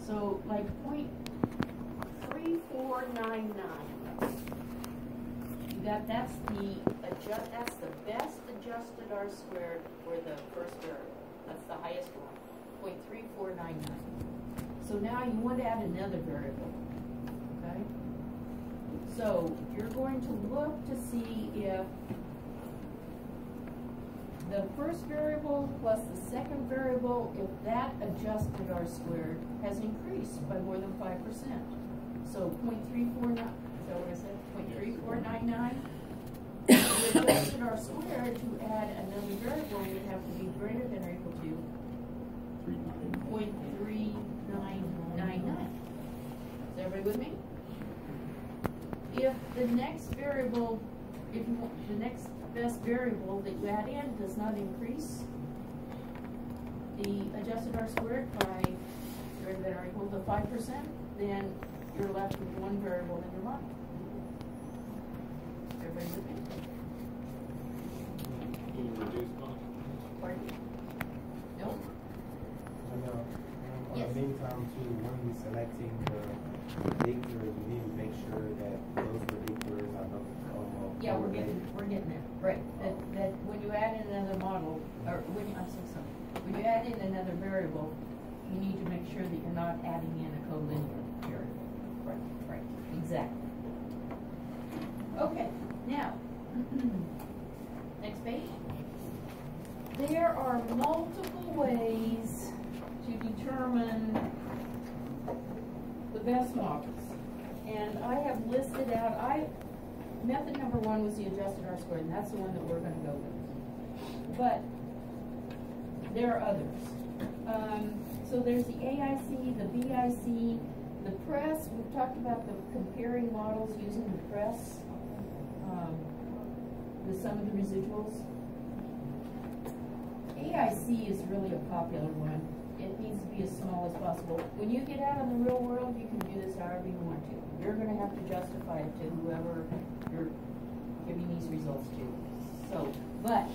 So like 0.3499. That's the best adjusted R squared for the first variable. That's the highest one, 0.3499. So now you want to add another variable, okay? So you're going to look to see if the first variable plus the second variable, if that adjusted R squared has increased by more than 5%. So 0.349, is that what I said? 0.3499. The adjusted R squared to add another variable would have to be greater than or equal to 0.3999. Is everybody with me? If the next variable, if you want the next best variable that you add in does not increase the adjusted R squared by greater than or equal to 5%, then you're left with one variable in your model. Everybody with me? Can you reduce cost? Pardon? Nope. In the meantime, too, when we're selecting the predictors, we need to make sure that those predictors are not. Yeah, we're getting there. Right. That when you add in another model, or when you, I'm so sorry, when you add in another variable, you need to make sure that you're not adding in a collinear variable. Right. Exactly. Okay. Now, next page. There are multiple ways to determine the best models, and I have listed out. Method number one was the adjusted R squared, and that's the one that we're going to go with. But there are others. So there's the AIC, the BIC, the press. We've talked about the comparing models using the press, the sum of the residuals. AIC is really a popular one. It needs to be as small as possible. When you get out in the real world, you can do this however you want to. You're going to have to justify it to whoever you're giving these results to. So, but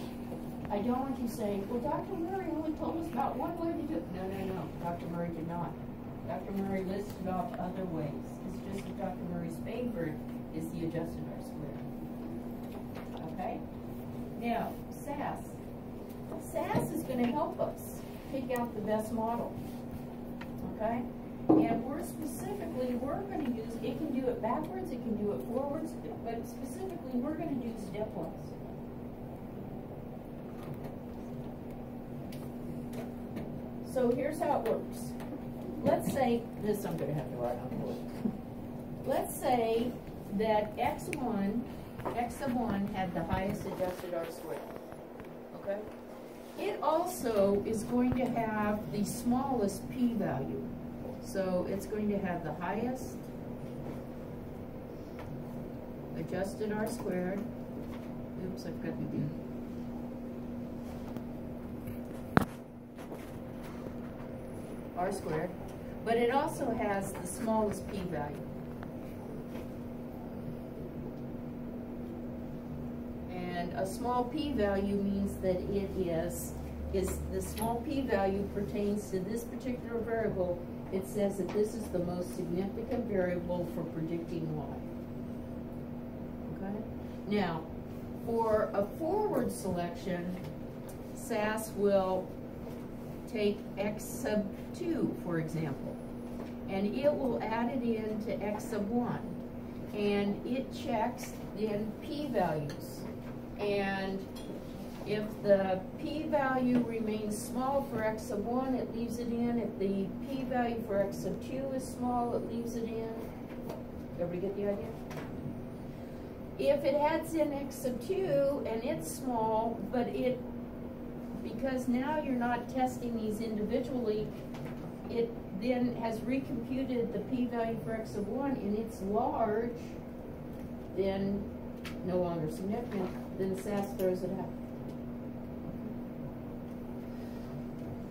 I don't want you saying, well, Dr. Murray only told us about one way to do it. No. Dr. Murray did not. Dr. Murray listed off other ways. It's just that Dr. Murray's favorite is the adjusted R squared. Okay? Now, SAS. SAS is going to help us pick out the best model. Okay? And we're going to use, it can do it backwards, it can do it forwards, but specifically we're going to do stepwise. So here's how it works. Let's say, this I'm going to have to write on the board. Let's say that x sub 1 had the highest adjusted R squared. Okay? It also is going to have the smallest p-value. So it's going to have the highest adjusted R squared. Oops, I've got to do. R squared. But it also has the smallest p-value. And a small p-value means that it is the small p-value pertains to this particular variable. It says that this is the most significant variable for predicting y. Okay? Now, for a forward selection, SAS will take x sub 2, for example, and it will add it into x sub 1. And it checks then p-values. And if the p-value remains small for x sub 1, it leaves it in. If the p-value for x sub 2 is small, it leaves it in. Everybody get the idea? If it adds in x sub 2 and it's small, but because now you're not testing these individually, it then has recomputed the p-value for x sub 1 and it's large, then no longer significant, then SAS throws it out.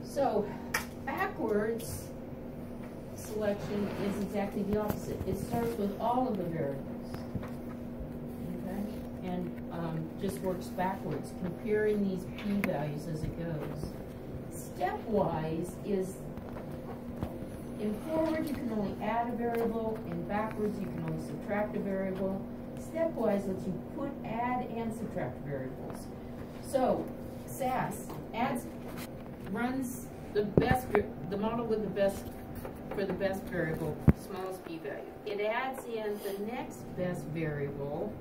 So, backwards selection is exactly the opposite. It starts with all of the variables, okay, and just works backwards, comparing these p-values as it goes. Stepwise is In forward, you can only add a variable. In backwards, you can only subtract a variable. Stepwise lets you add and subtract variables. So, SAS runs the model with the best, for the best variable, smallest p-value. It adds in the next best variable,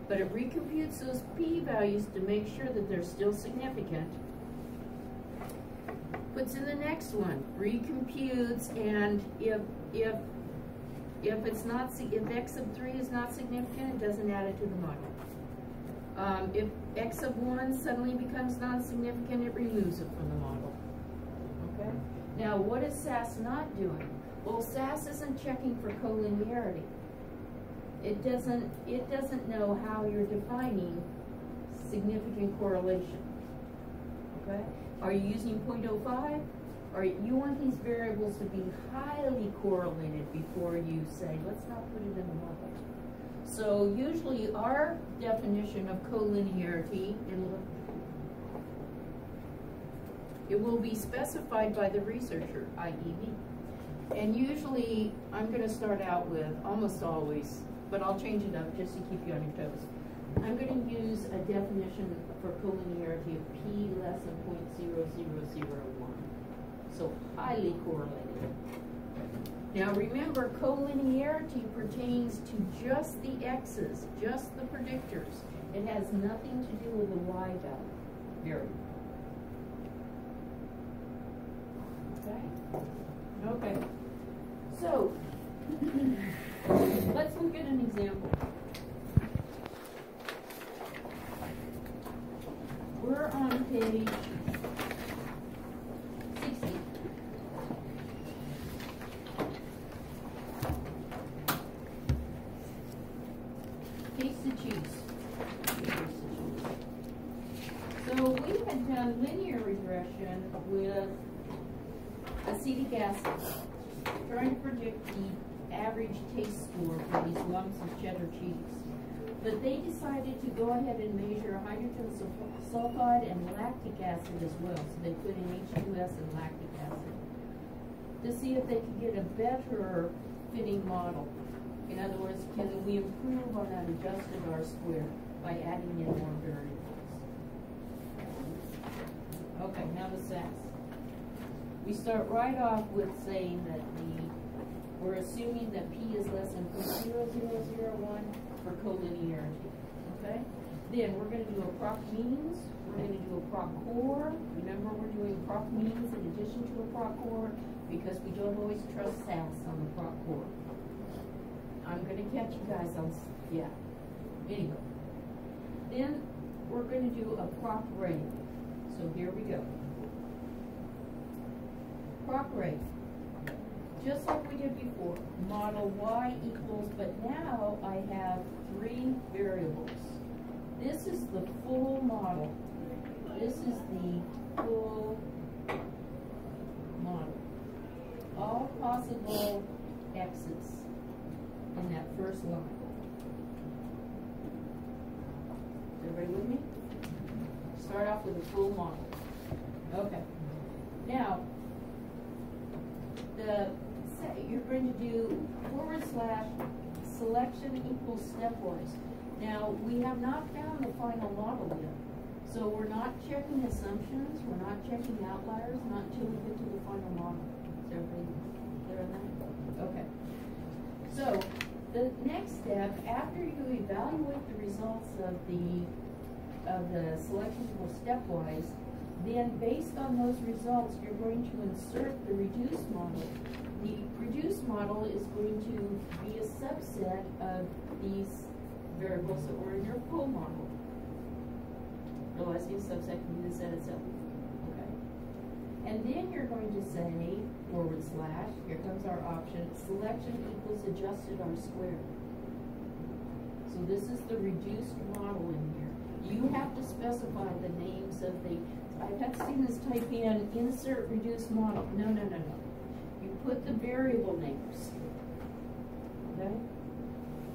but it recomputes those p-values to make sure that they're still significant. Puts in the next one, recomputes, and if it's not, if x sub 3 is not significant, it doesn't add it to the model. If x sub 1 suddenly becomes non-significant, it removes it from the model. Okay? Now, what is SAS not doing? Well, SAS isn't checking for collinearity. It doesn't know how you're defining significant correlation. Okay? Are you using 0.05? Or you want these variables to be highly correlated before you say, let's not put it in the model. So usually our definition of collinearity, it will be specified by the researcher, i.e. me. And usually I'm going to start out with, almost always, but I'll change it up just to keep you on your toes. I'm going to use a definition for collinearity of p less than 0.0001. So highly correlated. Now remember, collinearity pertains to just the x's, just the predictors. It has nothing to do with the y value. Okay? Okay. So, let's look at an example. We're on page 60. Case to choose. So we had done linear regression with acetic acid, trying to predict the average taste score for these lumps of cheddar cheese. But they decided to go ahead and measure hydrogen sulfide and lactic acid as well. So they put in H2S and lactic acid to see if they could get a better fitting model. In other words, can we improve on that adjusted R-squared by adding in more variables? Okay, now the SAS. We start right off with saying that we're assuming that P is less than 0.0001 for collinearity. Okay? Then we're going to do a proc means. We're going to do a proc core. Remember, we're doing proc means in addition to a proc core because we don't always trust SAS on the proc core. I'm going to catch you guys on, yeah. Anyway. Then we're going to do a proc rate. So here we go. Proc rate. Just like we did before, model y equals, but now I have 3 variables. This is the full model. This is the full model. All possible x's in that first line. Everybody with me? Start off with a full model. Okay. Now, you're going to do / selection equals stepwise. Now, we have not found the final model yet. So we're not checking assumptions, we're not checking outliers, not until we get to the final model. Is everybody clear on that? Okay. So, the next step, after you evaluate the results of the selection equals stepwise, then based on those results, you're going to insert the reduced model. The reduced model is going to be a subset of these variables that were in your full model. Realizing a subset can be the set itself. Okay. And then you're going to say, / here comes our option, selection equals adjusted R-squared. So this is the reduced model in here. You have to specify the names of the, I've had students type in insert reduced model. No. You put the variable names. Okay?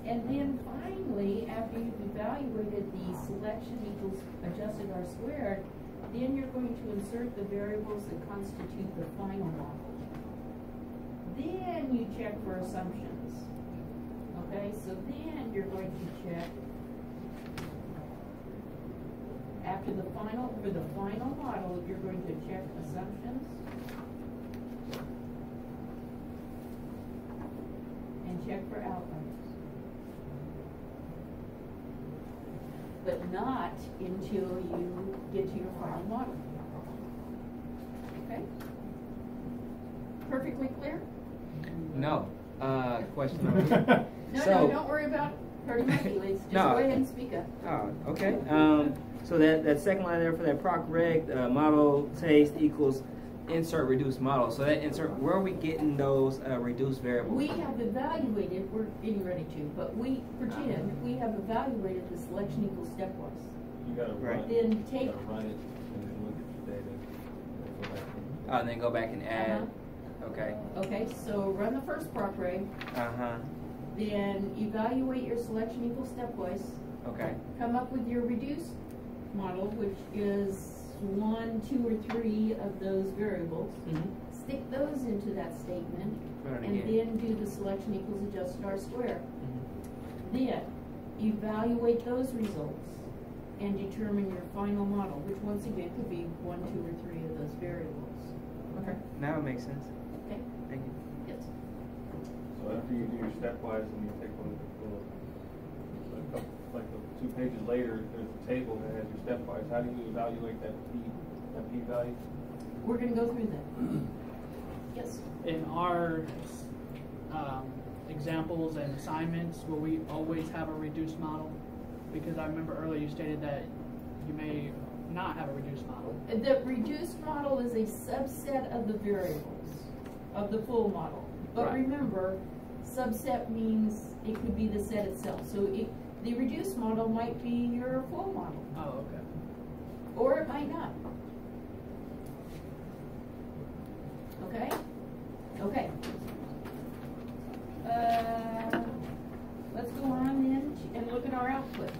And then finally, after you've evaluated the selection equals adjusted R-squared, then you're going to insert the variables that constitute the final model. Then you check for assumptions. Okay, so then you're going to check after the final, for the final model, you're going to check assumptions and check for outliers. But not until you get to your final model. Okay? Perfectly clear? No. Question over here. No, don't worry about hurting my feelings. Just go ahead and speak up. Oh, okay. So that second line there for that proc reg model taste equals insert reduced model. So that insert, where are we getting those reduced variables? We have evaluated, we're getting ready to, but we pretend we have evaluated the selection equals stepwise. You gotta run it. Then take. You gotta run it and then look at your data. And then go back and add. Okay. Okay, so run the first proc reg. Then evaluate your selection equals stepwise. Okay. Come up with your reduced model, which is 1, 2, or 3 of those variables. Stick those into that statement, and then do the selection equals adjusted R squared. Then evaluate those results and determine your final model, which once again could be 1, 2, or 3 of those variables. Okay. Now it makes sense. Okay. Thank you. Yes. So after you do your stepwise and you take one, like the 2 pages later, there's a table that has your stepwise. How do you evaluate that p value? We're going to go through that. Yes. In our examples and assignments, will we always have a reduced model? Because I remember earlier you stated that you may not have a reduced model. The reduced model is a subset of the variables of the full model. But remember, subset means it could be the set itself. So the reduced model might be your full model. Oh, okay. Or it might not. Okay? Okay. Let's go on then and look at our output.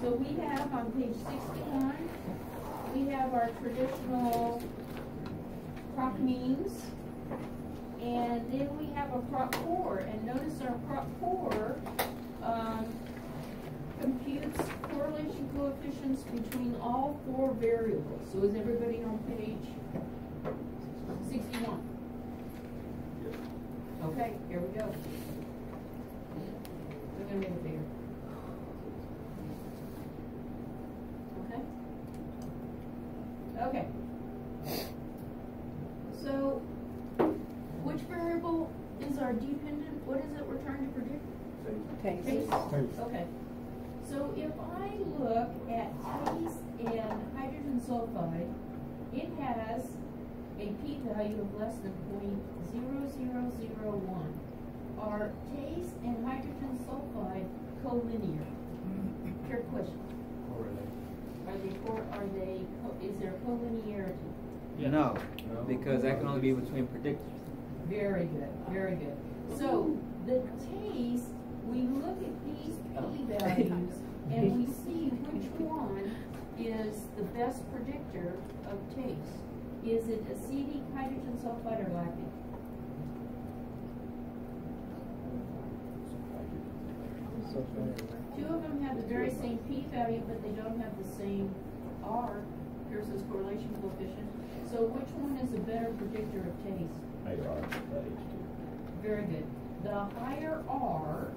So we have on page 61, we have our traditional proc means, and then we have a proc 4, and notice our proc 4 computes correlation coefficients between all 4 variables. So is everybody on page 61? Okay, here we go. We're going to make it bigger. Okay. So, which variable is our dependent? What is it we're trying to predict? Taste. Okay. So if I look at taste and hydrogen sulfide, it has a p-value of less than 0.0001. Are taste and hydrogen sulfide collinear? Trick question. Is there collinearity? Yeah. No, because that can only be between predictors. Very good, very good. So the taste, we look at these p-values and we see which one is the best predictor of taste. Is it acetic, hydrogen sulfide, or lactic? Two of them have the very same p-value, but they don't have the same R, Pearson's correlation coefficient. So which one is a better predictor of taste? Higher R, Very good. The higher R,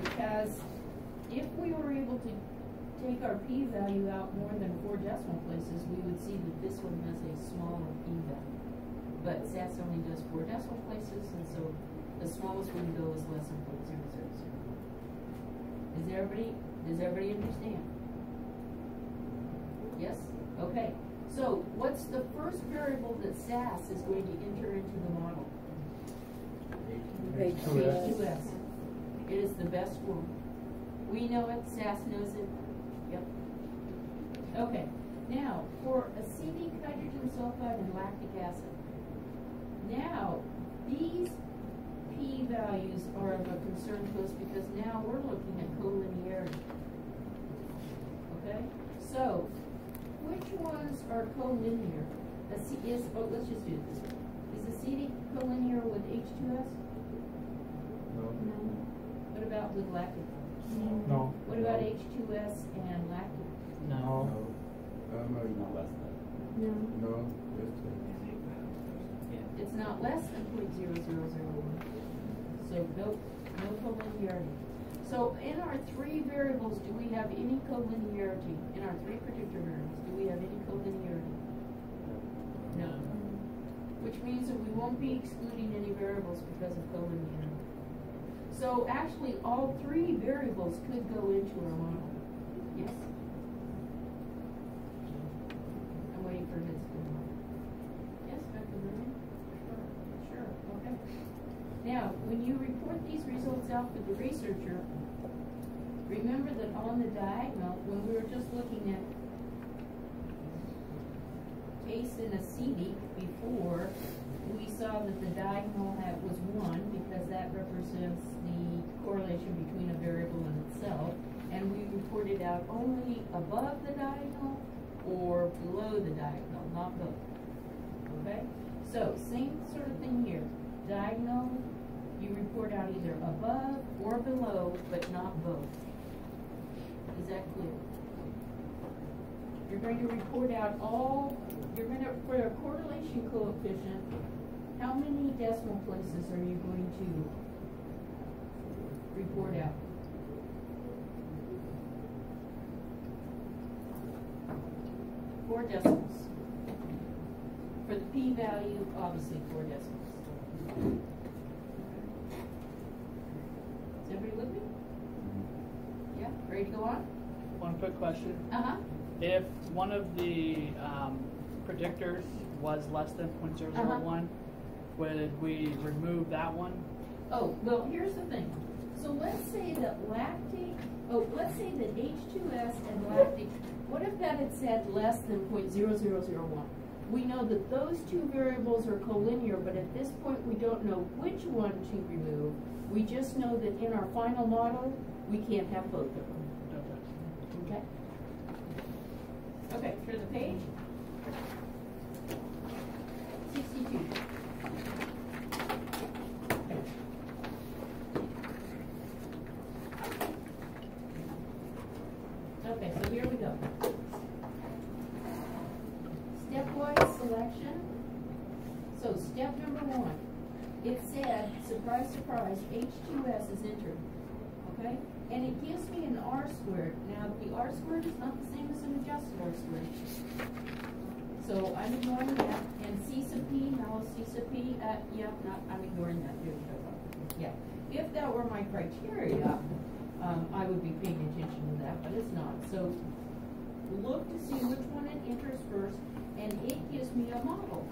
because if we were able to take our p-value out more than 4 decimal places, we would see that this one has a smaller p-value. But SAS only does 4 decimal places, and so the smallest we can go is less than 0.000. Does everybody understand? Yes? Okay. So what's the first variable that SAS is going to enter into the model? H2S. It is the best one. We know it, SAS knows it. Yep. Okay. Now, for acetic, hydrogen sulfide, and lactic acid. Now, these p-values are of a concern to us because now we're looking at collinearity. Okay? So, which ones are collinear? Let's just do it this way. Is acetic collinear with H2S? No. No. What about with lactic? No. What about H2S and lactic? No. Not less than. No. No. It's not less than 0.0001. So no collinearity. So in our three variables, do we have any collinearity? In our three predictor variables, do we have any collinearity? No. Which means that we won't be excluding any variables because of collinearity. So actually, all three variables could go into our model. Yes? I'm waiting for heads to come up. Yes, Dr. Berman? Sure, okay. Now, when you report these results out to the researcher, remember that on the diagonal, when we were just looking at case in acetic before, we saw that the diagonal was 1 because that represents the correlation between a variable and itself, and we reported out only above the diagonal or below the diagonal, not both. Okay? So, same sort of thing here. Diagonal, you report out either above or below, but not both. Is that clear? You're going to report out for a correlation coefficient, how many decimal places are you going to report out? Four decimals. For the p-value, obviously 4 decimals. Is everybody with me? Yeah, ready to go on? One quick question. Uh-huh. If one of the predictors was less than 0.001, would we remove that one? Oh, well, here's the thing. So let's say that let's say that H2S and lactic, what if that had said less than 0.0001? We know that those two variables are collinear, but at this point we don't know which one to remove. We just know that in our final model, we can't have both of them. Okay? Okay, turn the page. 62. Okay, so here we go. Stepwise selection. So step number 1. It said, surprise, surprise, H2S is entered. Okay? And it gives me an R squared. Now, the R squared is not the same as an adjusted R squared. So I'm ignoring that. And C sub P, now C sub P, I'm ignoring that. Yeah. If that were my criteria, I would be paying attention to that, but it's not. So look to see which one it enters first, and it gives me a model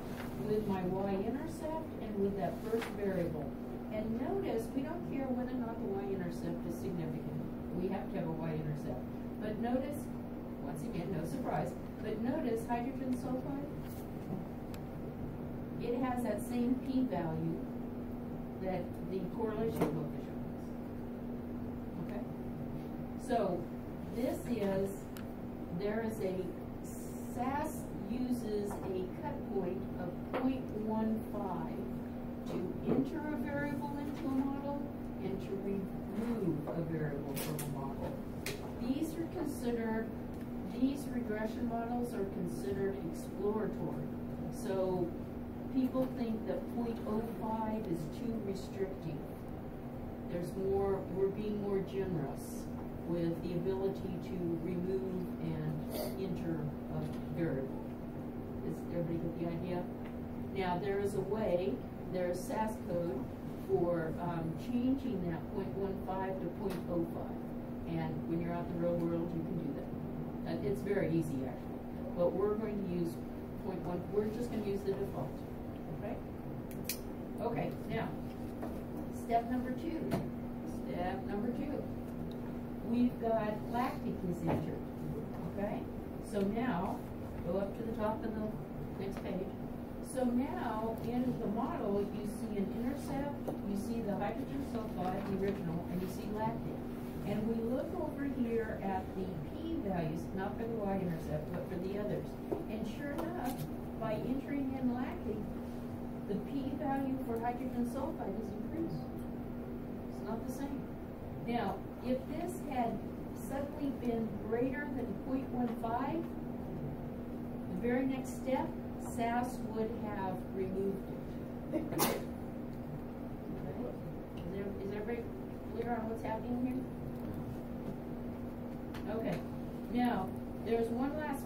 with my y-intercept and with that first variable. And notice, we don't care whether or not the y-intercept is significant. We have to have a y-intercept. But notice, once again, no surprise, but notice hydrogen sulfide, it has that same p-value that the correlation coefficient has. Okay? So, there is a, SAS uses a cut point of 0.15 to enter a variable into a model and to remove a variable from a model. These regression models are considered exploratory. So people think that 0.05 is too restrictive. We're being more generous with the ability to remove and enter a variable. Does everybody get the idea? Now there is a way, there's SAS code for changing that 0.15 to 0.05. And when you're out in the real world, you can do that. It's very easy actually. But we're going to use 0.1, we're just going to use the default. Okay? Okay, now, step number 2. Step number 2. We've got lactic is entered. Okay? So now, go up to the top of the next page. So now, in the model, you see an intercept, you see the hydrogen sulfide, the original, and you see lactic. And we look over here at the p-values, not for the y-intercept, but for the others. And sure enough, by entering in lactic, the p p-value for hydrogen sulfide is increased. It's not the same. Now, if this had suddenly been greater than 0.15, the very next step, SAS would have removed it. Okay. Is everybody clear on what's happening here? Okay. Now, there's one last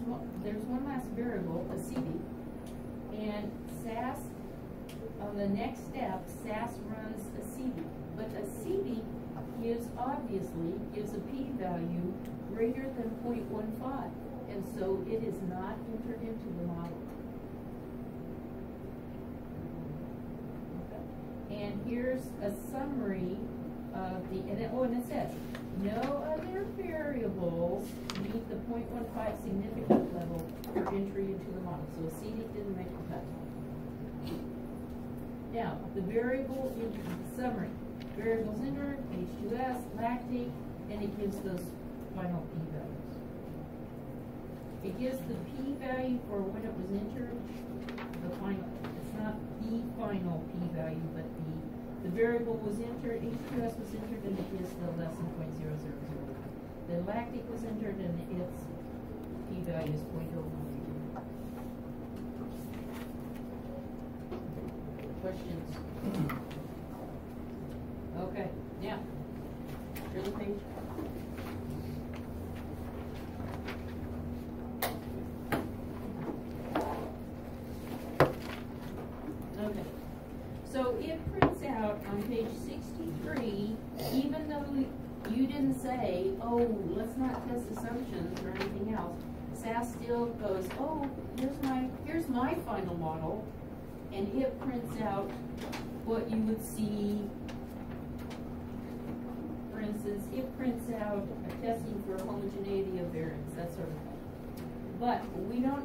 variable, a CV, and SAS, on the next step, SAS runs a CV. But a CV obviously gives a p-value greater than 0.15, and so it is not entered into the model. Okay. And here's a summary of and it says, no other variables meet the 0.15 significant level for entry into the model. So a CD didn't make the cut. Now, the variable in the summary. Variables entered, H2S, lactate, and it gives those final p-values. It gives the p-value for when it was entered, the final. It's not the final p-value, but the variable was entered, H2S was entered, and it gives the less than 0.000. The lactic was entered, and its p-value is 0.01. Questions? Okay, now, turn the page. Okay, so it prints out on page 63, even though you didn't say, oh, let's not test assumptions or anything else, SAS still goes, oh, here's my final model, and it prints out what you would see. For instance, it prints out a testing for homogeneity of variance, that sort of thing. But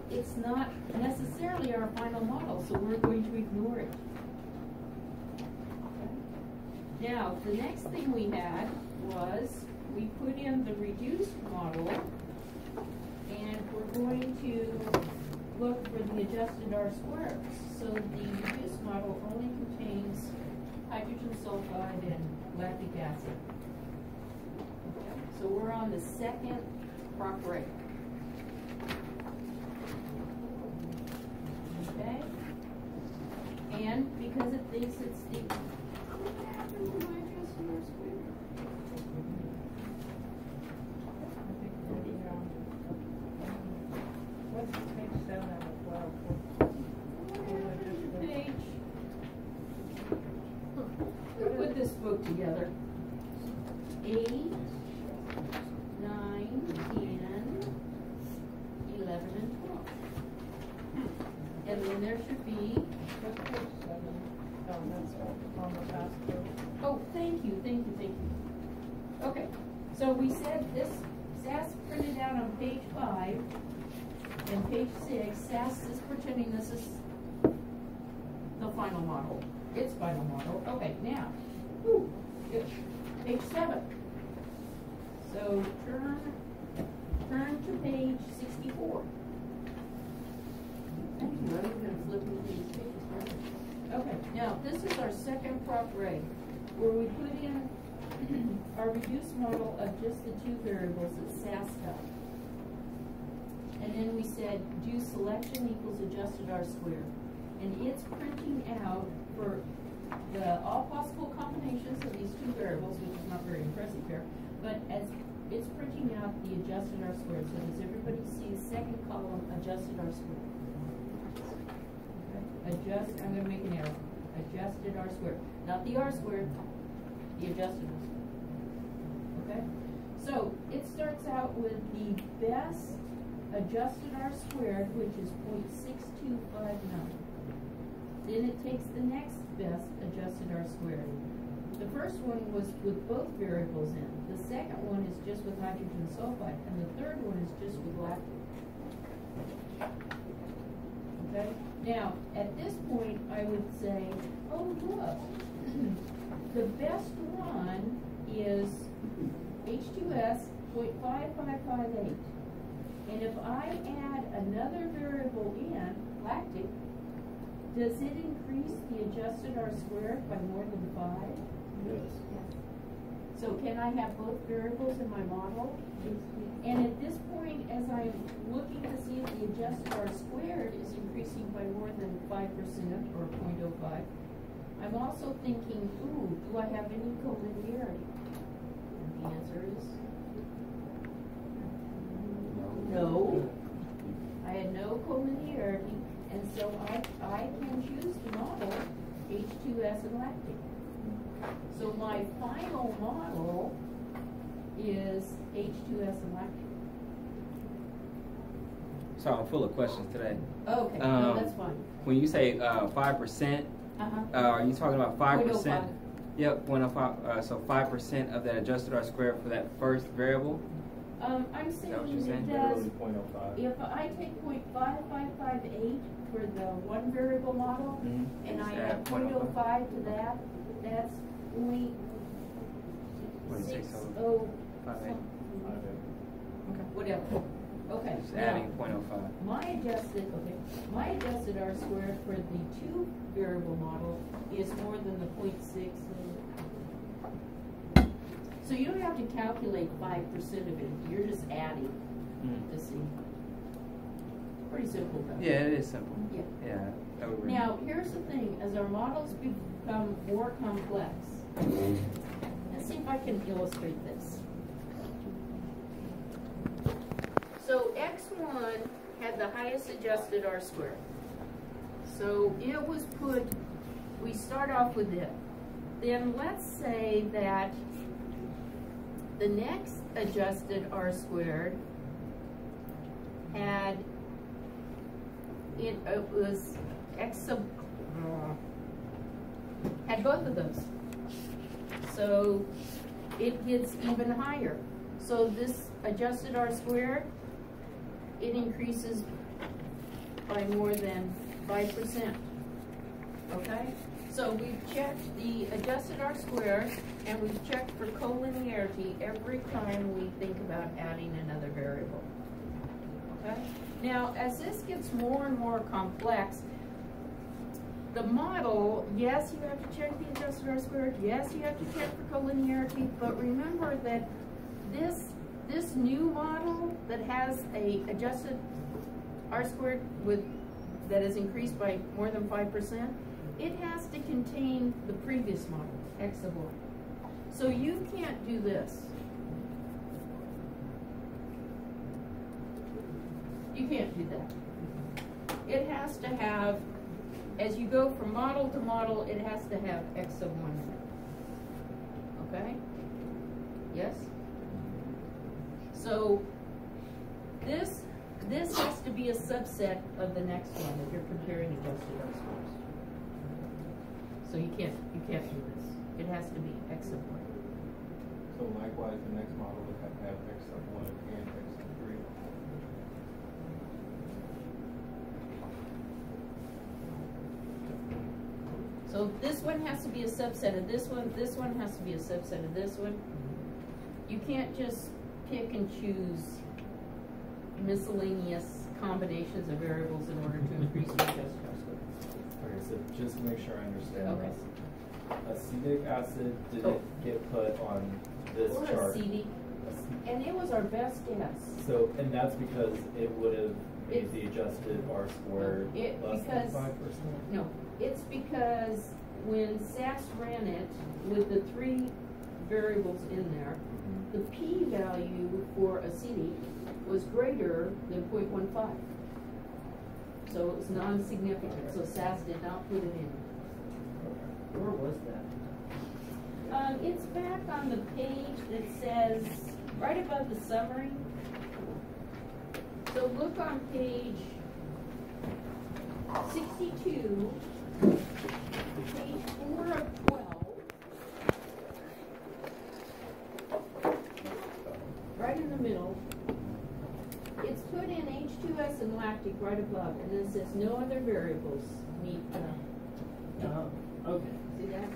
it's not necessarily our final model, so we're going to ignore it. Okay. Now, the next thing we had was we put in the reduced model, and we're going to look for the adjusted R-squares. So the reduced model only contains hydrogen sulfide and lactic acid. So we're on the second proc rate. Okay? And because it thinks it's the what happened to my adjusted R-square? What's page 7 of 12? Page. Who put this book together? 8, 9, 10, 11, and 12. And then there should be. What's page 7? Oh, that's on the passcode. Oh, thank you. Okay, so we said this SAS printed out on page 5 and page 6. SAS is pretending this is the final model. Its final model. Okay, now, good. Page 7. So turn to page 64. Thank you. I'm going to flip through these pages. Okay, now this is our second prop ray, where we put in our reduced model of just the two variables that SAS got. And then we said do selection equals adjusted R squared. And it's printing out for all possible combinations of these two variables, which is not very impressive here, but as it's printing out the adjusted R squared. So does everybody see the second column, adjusted R squared? Okay. I'm going to make an arrow. Adjusted R squared. Not the R squared, the adjusted R squared. Okay? So it starts out with the best adjusted R squared, which is 0.6259. Then it takes the next best adjusted R squared. The first one was with both variables in. The second one is just with hydrogen sulfide, and the third one is just with lactic. Okay? Now, at this point, I would say, oh look, the best one is H2S 0.5558. And if I add another variable in, lactic, does it increase the adjusted R squared by more than 5? Yes. So can I have both variables in my model? And at this point, as I'm looking to see if the adjusted R squared is increasing by more than 5% or 0.05, I'm also thinking, ooh, do I have any collinearity? And the answer is no. I had no collinearity, and so I can choose to model H2S and lactic. So my final model is H2S and lactic. So I'm full of questions today. Okay, no, that's fine. When you say 5%, are you talking about 5%? 0.05. Yep, 105. So 5% of that adjusted R squared for that first variable. I'm that what saying you're saying? it does. Literally 0.05. If I take 0.5558 for the one variable model, Mm-hmm. and I Just add add 0.05 to that, that's only 60, 0.6058. whatever. Okay. Just now, adding 0.05. my adjusted R squared for the two variable model is more than the 0.6. So you don't have to calculate 5% of it. You're just adding to see. Pretty simple though. Yeah, it is simple. Yeah. Yeah, that would work. Now, here's the thing. As our models become more complex, let's see if I can illustrate this. So X1 had the highest adjusted R squared. So it was put, we start off with it. Then let's say that the next adjusted R squared had, it was X sub, had both of those. So it gets even higher. So this adjusted R squared, it increases by more than 5%. Okay? So we've checked the adjusted R squared, and we've checked for collinearity every time we think about adding another variable. Okay? Now, as this gets more and more complex, the model, yes, you have to check the adjusted R squared, yes, you have to check for collinearity, but remember that this new model that has a adjusted R squared that is increased by more than 5%, it has to contain the previous model, X of y. So you can't do this. You can't do that. It has to have, as you go from model to model, it has to have X of 1 in it. Okay? Yes? So this has to be a subset of the next one if you're comparing adjusted R squares. So you can't do this. It has to be X of 1. So likewise, the next model would have to have X sub 1 and X sub 3. So this one has to be a subset of this one has to be a subset of this one. You can't just pick and choose miscellaneous combinations of variables in order to increase your adjusted R squared. Okay, so just to make sure I understand Okay. this. Acetic acid didn't get put on this Or chart. acetic. And it was our best guess. So, and that's because it would have made It's- the adjusted R squared less than because 5%? No, it's because when SAS ran it with the 3 variables in there, the p-value for acetic was greater than 0.15. So it was non-significant, so SAS did not put it in. Where was that? It's back on the page that says, right above the summary. So look on page 62, page 4 of 12. Right in the middle. It's put in H2S and lactic right above, and then it says no other variables need, Okay. see that?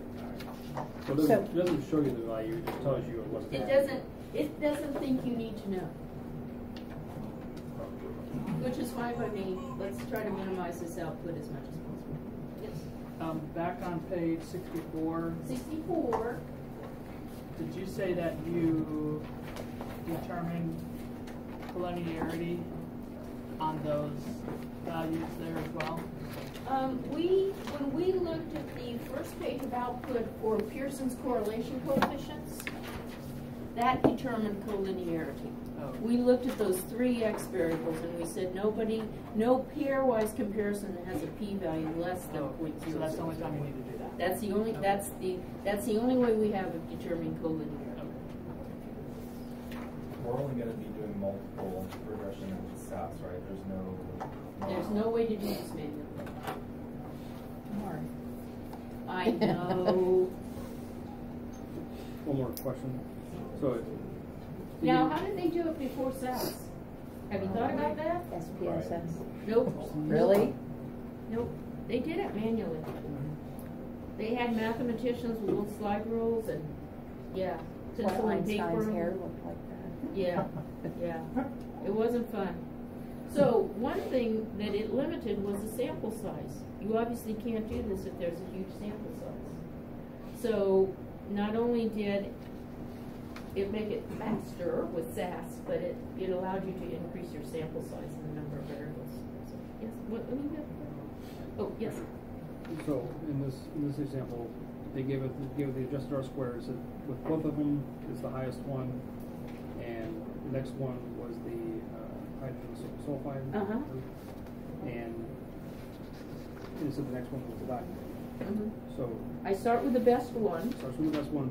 So it doesn't show you the value, it just tells you what's It doesn't think you need to know. Which is fine by me. Let's try to minimize this output as much as possible. Back on page 64, 64. did you say that you determined collinearity on those values there as well? When we looked at the first page of output for Pearson's correlation coefficients, that determined collinearity. Oh. We looked at those 3 X variables and we said no pairwise comparison has a p-value less than 0.0. So that's the only time you need to do that. That's the only way we have of determining collinearity. We're only going to be doing multiple regression and stats, right? There's no way to do this manually. I know. One more question. So, Now, how did they do it before SAS? Have you thought about that? SPSS. Nope. Really? Nope. They did it manually. They had mathematicians with little slide rules and, yeah. What pencil and paper. Einstein's hair looked like that. Yeah, yeah. It wasn't fun. So one thing that it limited was the sample size. You obviously can't do this if there's a huge sample size. So not only did it make it faster with SAS, but it allowed you to increase your sample size and the number of variables. So, yes. What do you have? Oh, yes. So in this example, they gave the adjusted R squares. With both of them is the highest one, and the next one was the hydrogen sulfide, and so the next one was the lactate. So I start with the best one. Starts with the best one,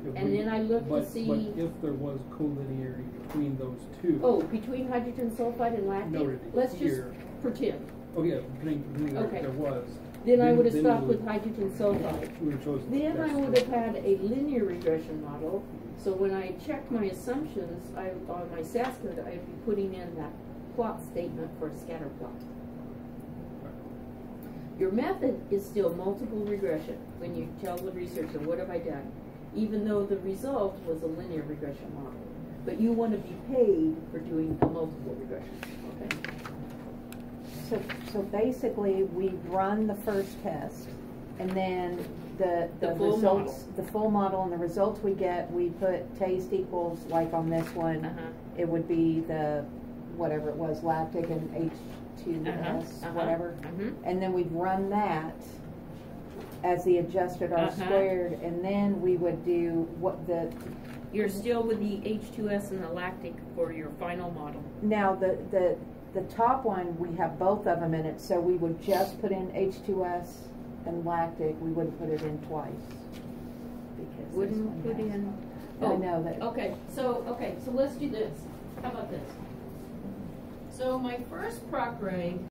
but then I look to see. But if there was collinearity between those two. Oh, between hydrogen sulfide and lactate. Noted Let's here. just pretend. Oh yeah, between Okay. there was. Then I would have then stopped we with hydrogen sulfide. We would have chosen Then the I best would one. have had a linear regression model. So when I checked my assumptions on my SAS code, I'd be putting in that plot statement for a scatter plot. Your method is still multiple regression when you tell the researcher, what have I done? Even though the result was a linear regression model. But you want to be paid for doing a multiple regression. Okay? So basically, we run the first test, and then the full results, model. the full model, and the results we get, we put taste equals, like on this one, it would be the, whatever it was, lactic and H2S, whatever. And then we'd run that as the adjusted R squared, and then we would do what the... You're still with the H2S and the lactic for your final model. Now, the top one, we have both of them in it, so we would just put in H2S and lactic. We wouldn't put it in twice. Because Wouldn't put in... I know that. Okay, so let's do this. How about this? So my first proc reg